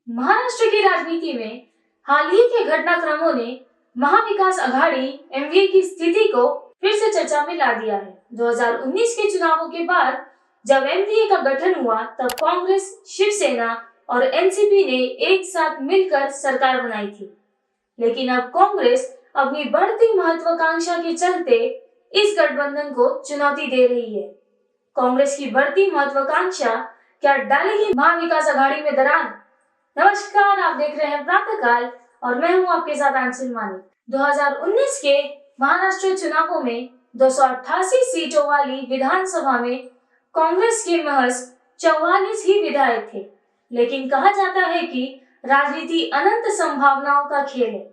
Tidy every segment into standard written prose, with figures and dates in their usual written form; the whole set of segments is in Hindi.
महाराष्ट्र की राजनीति में हाल ही के घटनाक्रमों ने महाविकास आघाड़ी एमवीए की स्थिति को फिर से चर्चा में ला दिया है। 2019 के चुनावों के बाद जब एमवीए का गठन हुआ तब कांग्रेस, शिवसेना और एनसीपी ने एक साथ मिलकर सरकार बनाई थी। लेकिन अब कांग्रेस अपनी बढ़ती महत्वाकांक्षा के चलते इस गठबंधन को चुनौती दे रही है। कांग्रेस की बढ़ती महत्वाकांक्षा क्या डालेगी महाविकास आघाड़ी में दरार? नमस्कार, आप देख रहे हैं प्रातःकाल और मैं हूं आपके साथ आंचल मानी। 2019 के महाराष्ट्र चुनावों में 288 सीटों वाली विधानसभा में कांग्रेस के महज 44 ही विधायक थे। लेकिन कहा जाता है कि राजनीति अनंत संभावनाओं का खेल है।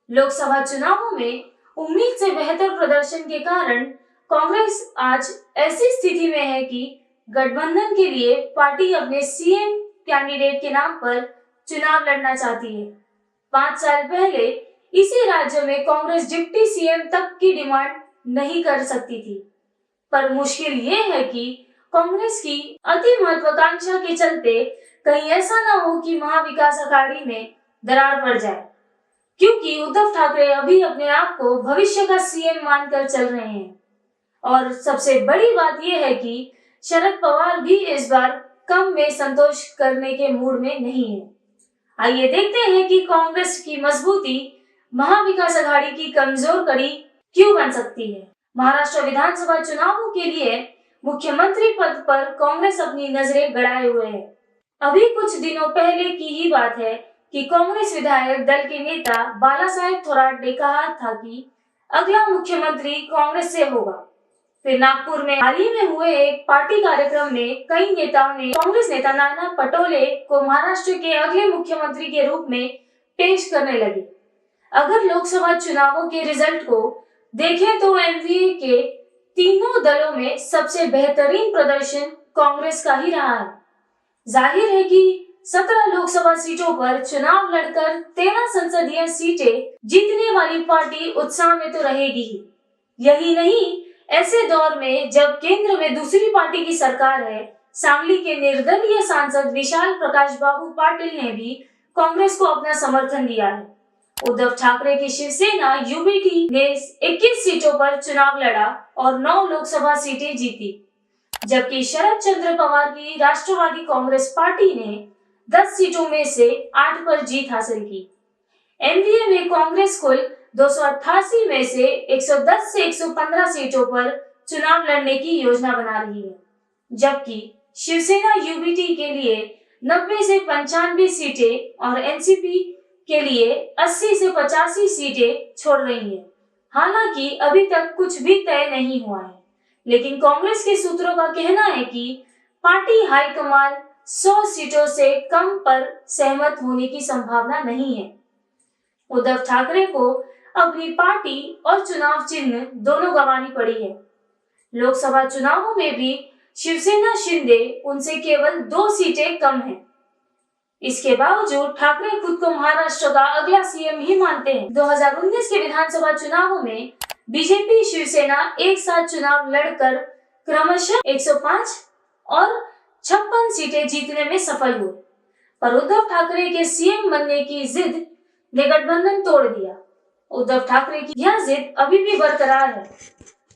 लोकसभा चुनावों में उम्मीद से बेहतर प्रदर्शन के कारण कांग्रेस आज ऐसी स्थिति में है कि गठबंधन के लिए पार्टी अपने सीएम कैंडिडेट के नाम पर चुनाव लड़ना चाहती है। 5 साल पहले इसी राज्य में कांग्रेस डिप्टी सीएम तक की डिमांड नहीं कर सकती थी। पर मुश्किल ये है कि कांग्रेस की अति महत्वाकांक्षा के चलते कहीं ऐसा ना हो कि महाविकास आघाड़ी में दरार पड़ जाए, क्योंकि उद्धव ठाकरे अभी अपने आप को भविष्य का सीएम मानकर चल रहे हैं। और सबसे बड़ी बात यह है कि शरद पवार भी इस बार कम में संतोष करने के मूड में नहीं है। आइए देखते हैं कि कांग्रेस की मजबूती महाविकास आघाड़ी की कमजोर कड़ी क्यों बन सकती है। महाराष्ट्र विधानसभा चुनावों के लिए मुख्यमंत्री पद पर कांग्रेस अपनी नजरें गड़ाए हुए है। अभी कुछ दिनों पहले की ही बात है कि कांग्रेस विधायक दल के नेता बाला साहेब थोराट ने कहा था कि अगला मुख्यमंत्री कांग्रेस से होगा। फिर नागपुर में हाल ही में हुए एक पार्टी कार्यक्रम में कई नेताओं ने कांग्रेस नेता नाना पटोले को महाराष्ट्र के अगले मुख्यमंत्री के रूप में पेश करने लगे। अगर लोकसभा चुनावों के रिजल्ट को देखें तो एमवीए के तीनों दलों में सबसे बेहतरीन प्रदर्शन कांग्रेस का ही रहा है। जाहिर है कि 17 लोकसभा सीटों पर चुनाव लड़कर 13 संसदीय सीटें जीतने वाली पार्टी उत्साह में तो रहेगी ही। यही नहीं, ऐसे दौर में जब केंद्र में दूसरी पार्टी की सरकार है, सांगली के निर्दलीय सांसद विशाल प्रकाश बाबू पाटिल ने भी कांग्रेस को अपना समर्थन दिया है। उद्धव ठाकरे की शिवसेना यूबीटी ने 21 सीटों पर चुनाव लड़ा और 9 लोकसभा सीटें जीती, जबकि शरद चंद्र पवार की राष्ट्रवादी कांग्रेस पार्टी ने 10 सीटों में से 8 पर जीत हासिल की। एनडीए में कांग्रेस कुल 288 में से 110 से 115 सीटों पर चुनाव लड़ने की योजना बना रही है, जबकि शिवसेना यूबीटी के लिए 90 से 95 सीटें और एनसीपी के लिए 80 से 85 सीटें छोड़ रही है। हालांकि अभी तक कुछ भी तय नहीं हुआ है, लेकिन कांग्रेस के सूत्रों का कहना है कि पार्टी हाईकमान 100 सीटों से कम पर सहमत होने की संभावना नहीं है। उद्धव ठाकरे को अपनी पार्टी और चुनाव चिन्ह दोनों गंवानी पड़ी है। लोकसभा चुनावों में भी शिवसेना शिंदे उनसे केवल 2 सीटें कम हैं। इसके बावजूद ठाकरे खुद को महाराष्ट्र का अगला सीएम ही मानते हैं। 2019 के विधानसभा चुनावों में बीजेपी शिवसेना एक साथ चुनाव लड़कर क्रमशः 105 और 56 सीटें जीतने में सफल हुए, पर उद्धव ठाकरे के सीएम बनने की जिद ने गठबंधन तोड़ दिया। उद्धव ठाकरे की यह जिद अभी भी बरकरार है।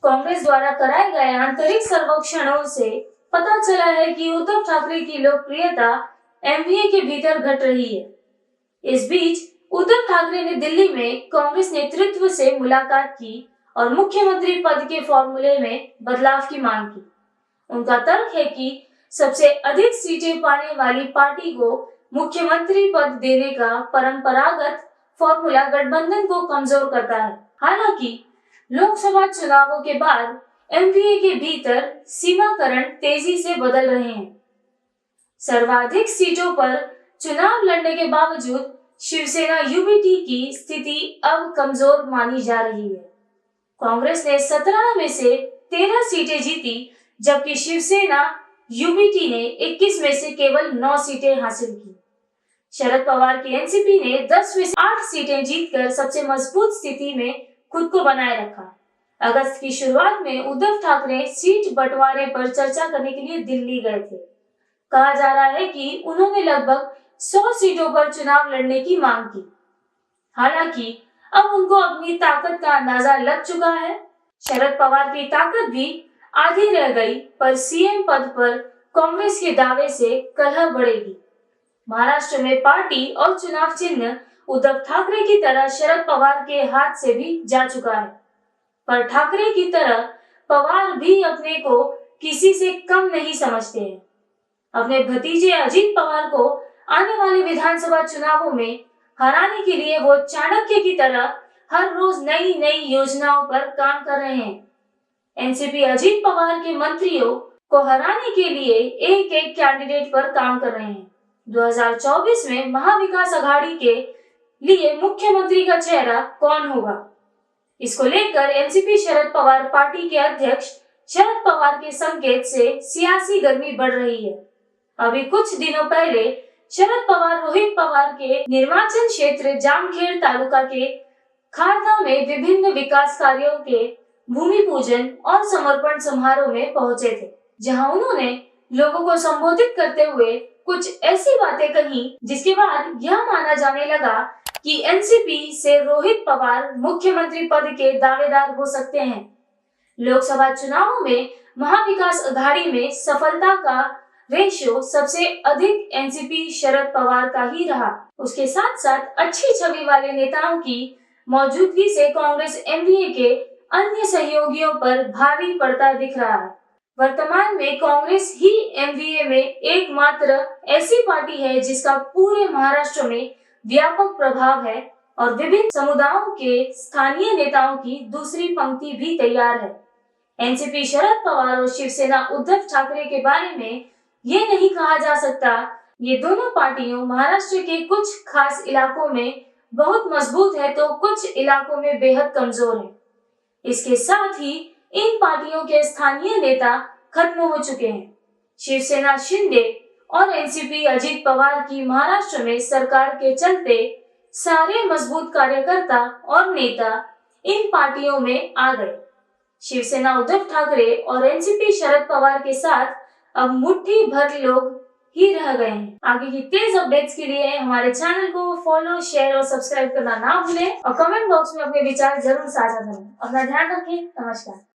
कांग्रेस द्वारा कराए गए आंतरिक सर्वेक्षणों से पता चला है कि उद्धव ठाकरे की लोकप्रियता एमवीए के भीतर घट रही है। इस बीच उद्धव ठाकरे ने दिल्ली में कांग्रेस नेतृत्व से मुलाकात की और मुख्यमंत्री पद के फॉर्मूले में बदलाव की मांग की। उनका तर्क है कि सबसे अधिक सीटें पाने वाली पार्टी को मुख्यमंत्री पद देने का परंपरागत फॉर्मूला गठबंधन को कमजोर करता है। हालांकि लोकसभा चुनावों के बाद एमवीए के भीतर सीमाकरण तेजी से बदल रहे हैं। सर्वाधिक सीटों पर चुनाव लड़ने के बावजूद शिवसेना यूबीटी की स्थिति अब कमजोर मानी जा रही है। कांग्रेस ने 17 में से 13 सीटें जीती, जबकि शिवसेना यूबीटी ने 21 में से केवल 9 सीटें हासिल की। शरद पवार की एनसीपी ने 10 में से 8 सीटें जीतकर सबसे मजबूत स्थिति में खुद को बनाए रखा। अगस्त की शुरुआत में उद्धव ठाकरे सीट बंटवारे पर चर्चा करने के लिए दिल्ली गए थे। कहा जा रहा है कि उन्होंने लगभग 100 सीटों पर चुनाव लड़ने की मांग की। हालांकि अब उनको अपनी ताकत का अंदाजा लग चुका है। शरद पवार की ताकत भी आधी रह गई, पर सीएम पद पर कांग्रेस के दावे से कलह बढ़ेगी। महाराष्ट्र में पार्टी और चुनाव चिन्ह उद्धव ठाकरे की तरह शरद पवार के हाथ से भी जा चुका है, पर ठाकरे की तरह पवार भी अपने को किसी से कम नहीं समझते हैं। अपने भतीजे अजीत पवार को आने वाले विधानसभा चुनावों में हराने के लिए वो चाणक्य की तरह हर रोज नई नई योजनाओं पर काम कर रहे हैं। एनसीपी अजीत पवार के मंत्रियों को हराने के लिए एक एक कैंडिडेट पर काम कर रहे हैं। 2024 में महाविकास अघाड़ी के लिए मुख्यमंत्री का चेहरा कौन होगा, इसको लेकर एनसीपी शरद पवार पार्टी के अध्यक्ष शरद पवार के संकेत से सियासी गर्मी बढ़ रही है। अभी कुछ दिनों पहले शरद पवार रोहित पवार के निर्वाचन क्षेत्र जामखेड़ तालुका के खारदा में विभिन्न विकास कार्यों के भूमि पूजन और समर्पण समारोह में पहुंचे थे, जहां उन्होंने लोगों को संबोधित करते हुए कुछ ऐसी बातें कही जिसके बाद यह माना जाने लगा कि एनसीपी से रोहित पवार मुख्यमंत्री पद के दावेदार हो सकते हैं। लोकसभा चुनावों में महाविकास अघाड़ी में सफलता का रेशियो सबसे अधिक एनसीपी शरद पवार का ही रहा। उसके साथ साथ अच्छी छवि वाले नेताओं की मौजूदगी से कांग्रेस एमवीए के अन्य सहयोगियों पर भारी पड़ता दिख रहा है। वर्तमान में कांग्रेस ही एमवीए में एकमात्र ऐसी पार्टी है जिसका पूरे महाराष्ट्र में व्यापक प्रभाव है और विभिन्न समुदायों के स्थानीय नेताओं की दूसरी पंक्ति भी तैयार है। एनसीपी शरद पवार और शिवसेना उद्धव ठाकरे के बारे में ये नहीं कहा जा सकता। ये दोनों पार्टियों महाराष्ट्र के कुछ खास इलाकों में बहुत मजबूत है तो कुछ इलाकों में बेहद कमजोर है। इसके साथ ही इन पार्टियों के स्थानीय नेता खत्म हो चुके हैं। शिवसेना शिंदे और एनसीपी अजीत पवार की महाराष्ट्र में सरकार के चलते सारे मजबूत कार्यकर्ता और नेता इन पार्टियों में आ गए। शिवसेना उद्धव ठाकरे और एनसीपी शरद पवार के साथ अब मुट्ठी भर लोग ही रह गए हैं। आगे की तेज अपडेट्स के लिए हमारे चैनल को फॉलो, शेयर और सब्सक्राइब करना ना भूलें और कमेंट बॉक्स में अपने विचार जरूर साझा करें। अपना ध्यान रखें। नमस्कार।